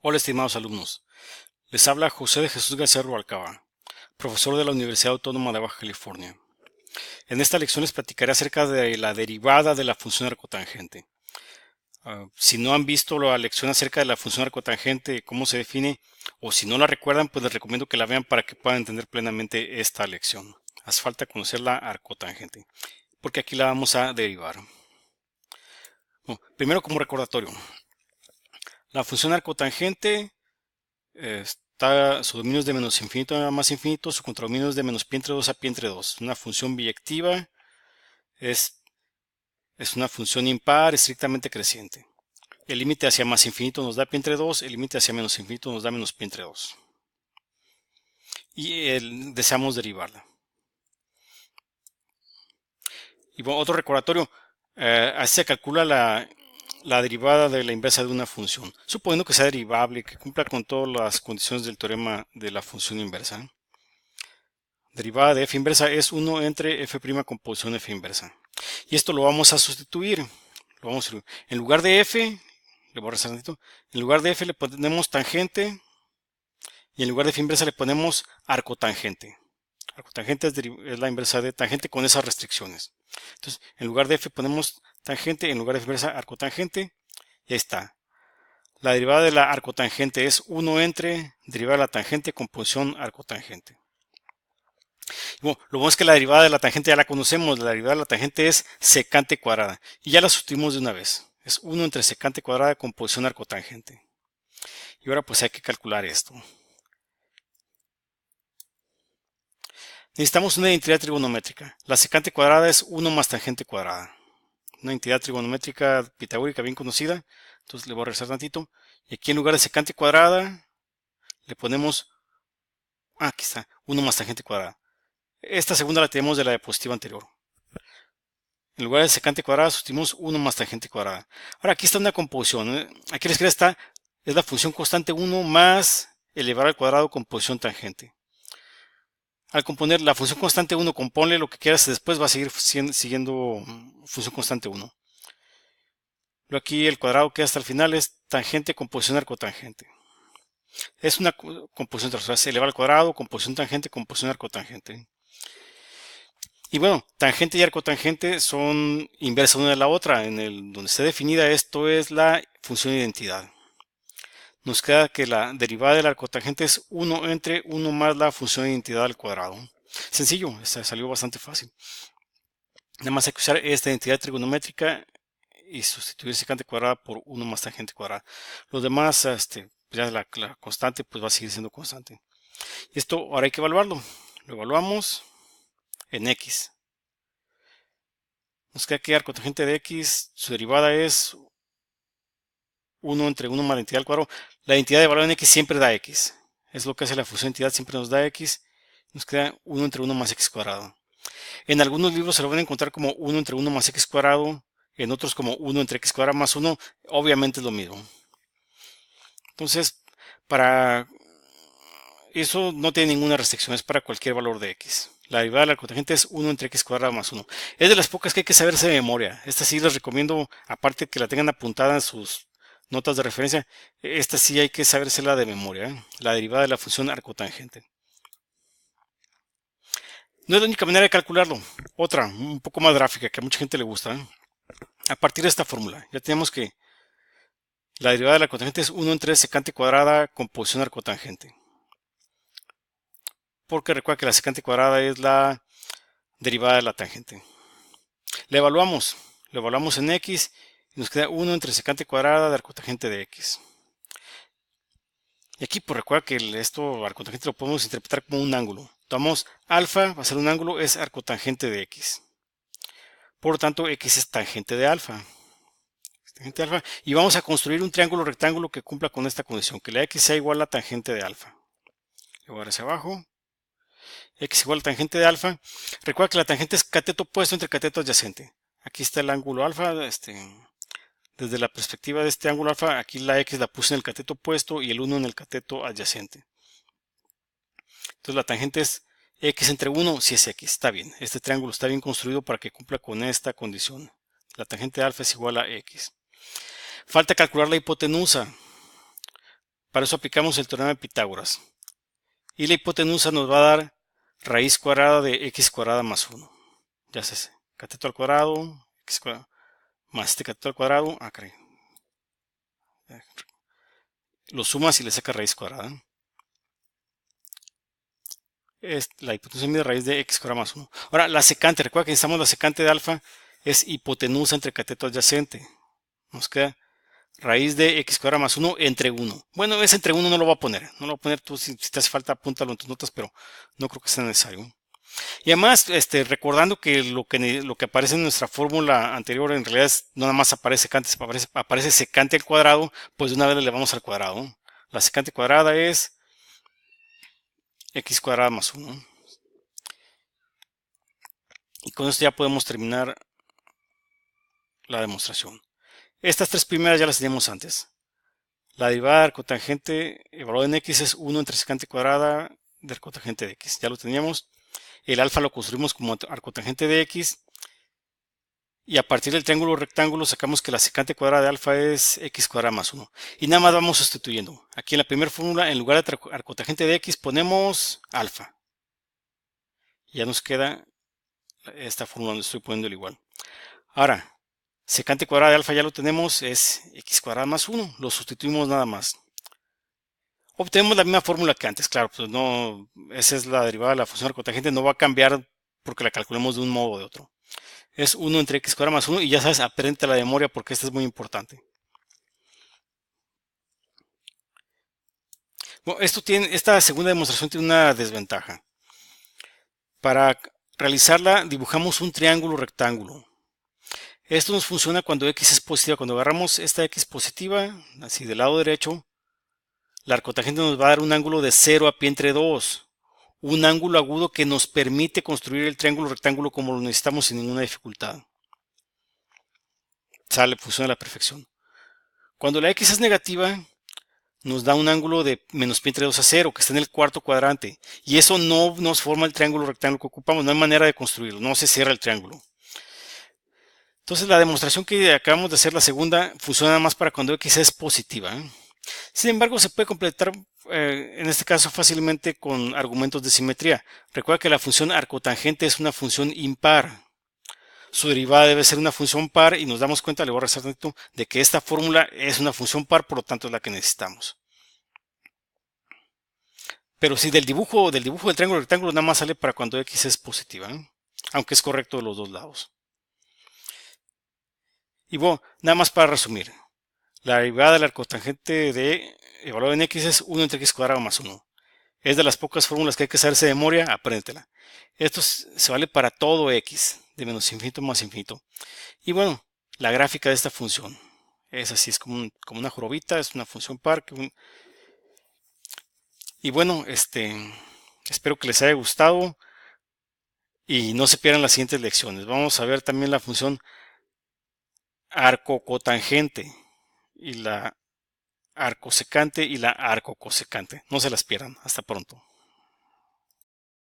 Hola estimados alumnos, les habla José de Jesús García Rubalcaba, profesor de la Universidad Autónoma de Baja California. En esta lección les platicaré acerca de la derivada de la función arcotangente. Si no han visto la lección acerca de la función arcotangente, cómo se define, o si no la recuerdan, pues les recomiendo que la vean para que puedan entender plenamente esta lección. Hace falta conocer la arcotangente, porque aquí la vamos a derivar. Bueno, primero como recordatorio, la función arcotangente su dominio es de menos infinito a más infinito, su contradominio es de menos pi entre 2 a pi entre 2. Una función biyectiva es, es una función impar estrictamente creciente. El límite hacia más infinito nos da pi entre 2, el límite hacia menos infinito nos da menos pi entre 2. Y deseamos derivarla. Y bueno, otro recordatorio, así se calcula la derivada de la inversa de una función, suponiendo que sea derivable, que cumpla con todas las condiciones del teorema de la función inversa. Derivada de f inversa es 1 entre f' composición f inversa. Y esto lo vamos a sustituir. En lugar de f, le voy a restar tantito, en lugar de f le ponemos tangente y en lugar de f inversa le ponemos arcotangente. Arcotangente es la inversa de tangente con esas restricciones. Entonces, en lugar de f ponemos tangente, en lugar de f inversa arcotangente, y ahí está. La derivada de la arcotangente es 1 entre derivada de la tangente composición arcotangente. Bueno, lo bueno es que la derivada de la tangente ya la conocemos. La derivada de la tangente es secante cuadrada. Y ya la sustituimos de una vez. Es 1 entre secante cuadrada con posición arcotangente. Y ahora pues hay que calcular esto. Necesitamos una identidad trigonométrica. La secante cuadrada es 1 más tangente cuadrada. Una entidad trigonométrica pitagórica bien conocida. Entonces le voy a regresar tantito. Y aquí en lugar de secante cuadrada le ponemos... aquí está. 1 más tangente cuadrada. Esta segunda la tenemos de la diapositiva anterior. En lugar de secante cuadrada sustituimos 1 más tangente cuadrada. Ahora aquí está una composición. Aquí a la izquierda está, es la función constante 1 más elevado al cuadrado con posición tangente. Al componer la función constante 1, componle lo que quieras, después va a seguir siguiendo función constante 1. Luego aquí el cuadrado que hasta el final es tangente con posición arcotangente. Es una composición transversal, se eleva al cuadrado, composición tangente, composición arcotangente. Y bueno, tangente y arcotangente son inversas una de la otra. Donde esté definida esto es la función de identidad. Nos queda que la derivada del arcotangente es 1 entre 1 más la función de identidad al cuadrado. Sencillo, salió bastante fácil. Nada más hay que usar esta identidad trigonométrica y sustituir secante cuadrada por 1 más tangente cuadrada. Los demás, ya la constante pues va a seguir siendo constante. Y esto ahora hay que evaluarlo. Lo evaluamos en x. Nos queda que arcotangente de x, su derivada es 1 entre 1 más la identidad al cuadrado. La identidad de valor en x siempre da x. Es lo que hace la función de identidad, siempre nos da x. Nos queda 1 entre 1 más x cuadrado. En algunos libros se lo van a encontrar como 1 entre 1 más x cuadrado. En otros como 1 entre x cuadrado más 1. Obviamente es lo mismo. Entonces, para eso no tiene ninguna restricción. Es para cualquier valor de x. La derivada del arcotangente es 1 entre x cuadrado más 1. Es de las pocas que hay que saberse de memoria. Esta sí les recomiendo, aparte que la tengan apuntada en sus notas de referencia, esta sí hay que sabérsela de memoria. La derivada de la función arcotangente. No es la única manera de calcularlo. Otra, un poco más gráfica, que a mucha gente le gusta. A partir de esta fórmula, ya tenemos que la derivada de la arcotangente es 1 entre secante cuadrada con posición arcotangente. Porque recuerda que la secante cuadrada es la derivada de la tangente. La evaluamos. Lo evaluamos en x y nos queda 1 entre secante cuadrada de arcotangente de x. Y aquí pues recuerda que esto arcotangente lo podemos interpretar como un ángulo. Tomamos alfa, va a ser un ángulo, es arcotangente de x. Por lo tanto, x es tangente de alfa. Y vamos a construir un triángulo rectángulo que cumpla con esta condición, que la x sea igual a tangente de alfa. Le voy a dar hacia abajo. X igual a tangente de alfa. Recuerda que la tangente es cateto opuesto entre cateto adyacente. Aquí está el ángulo alfa. Desde la perspectiva de este ángulo alfa, aquí la x la puse en el cateto opuesto y el 1 en el cateto adyacente. Entonces la tangente es x entre 1, si es x. Está bien. Este triángulo está bien construido para que cumpla con esta condición. La tangente de alfa es igual a x. Falta calcular la hipotenusa. Para eso aplicamos el teorema de Pitágoras. Y la hipotenusa nos va a dar raíz cuadrada de x cuadrada más 1. Ya sé, cateto al cuadrado, x cuadrado, más este cateto al cuadrado. Caray. Lo sumas y le sacas raíz cuadrada. La hipotenusa mide raíz de x cuadrada más 1. Ahora, la secante, recuerda que necesitamos la secante de alfa, es hipotenusa entre cateto adyacente. Nos queda raíz de x cuadrada más 1 entre 1. Bueno, ese entre 1 no lo voy a poner. No lo voy a poner tú, si te hace falta apúntalo en tus notas, pero no creo que sea necesario. Y además, recordando que lo que aparece en nuestra fórmula anterior en realidad no nada más aparece secante, aparece secante al cuadrado, pues de una vez le elevamos al cuadrado. La secante cuadrada es x cuadrada más 1. Y con esto ya podemos terminar la demostración. Estas tres primeras ya las teníamos antes. La derivada de arcotangente evaluada en x es 1 entre secante cuadrada de arcotangente de x. Ya lo teníamos. El alfa lo construimos como arcotangente de x. Y a partir del triángulo rectángulo sacamos que la secante cuadrada de alfa es x cuadrada más 1. Y nada más vamos sustituyendo. Aquí en la primera fórmula, en lugar de arcotangente de x, ponemos alfa. Y ya nos queda esta fórmula donde estoy poniendo el igual. Ahora, secante cuadrada de alfa ya lo tenemos, es x cuadrada más 1. Lo sustituimos nada más. Obtenemos la misma fórmula que antes, claro, pues no, esa es la derivada de la función arcotangente, no va a cambiar porque la calculemos de un modo o de otro. Es 1 entre x cuadrada más 1 y ya sabes, aprende la memoria porque esta es muy importante. Bueno, esta segunda demostración tiene una desventaja. Para realizarla dibujamos un triángulo rectángulo. Esto nos funciona cuando x es positiva. Cuando agarramos esta x positiva, así del lado derecho, la arcotangente nos va a dar un ángulo de 0 a pi entre 2. Un ángulo agudo que nos permite construir el triángulo rectángulo como lo necesitamos sin ninguna dificultad. Sale, funciona a la perfección. Cuando la x es negativa, nos da un ángulo de menos pi entre 2 a 0, que está en el cuarto cuadrante. Y eso no nos forma el triángulo rectángulo que ocupamos. No hay manera de construirlo, no se cierra el triángulo. Entonces la demostración que acabamos de hacer, la segunda, funciona más para cuando x es positiva. Sin embargo, se puede completar en este caso fácilmente con argumentos de simetría. Recuerda que la función arcotangente es una función impar. Su derivada debe ser una función par y nos damos cuenta, le voy a rezar tantito, de que esta fórmula es una función par, por lo tanto es la que necesitamos. Pero si del dibujo del triángulo rectángulo nada más sale para cuando x es positiva, aunque es correcto de los dos lados. Y bueno, nada más para resumir. La derivada del arcotangente de evaluado en x es 1 entre x cuadrado más 1. Es de las pocas fórmulas que hay que saberse de memoria, apréndetela. Esto se vale para todo x, de menos infinito más infinito. Y bueno, la gráfica de esta función es así, es como una jorobita, es una función par. Y bueno, espero que les haya gustado y no se pierdan las siguientes lecciones. Vamos a ver también la función arcocotangente y la arcosecante y la arcocosecante. No se las pierdan. Hasta pronto.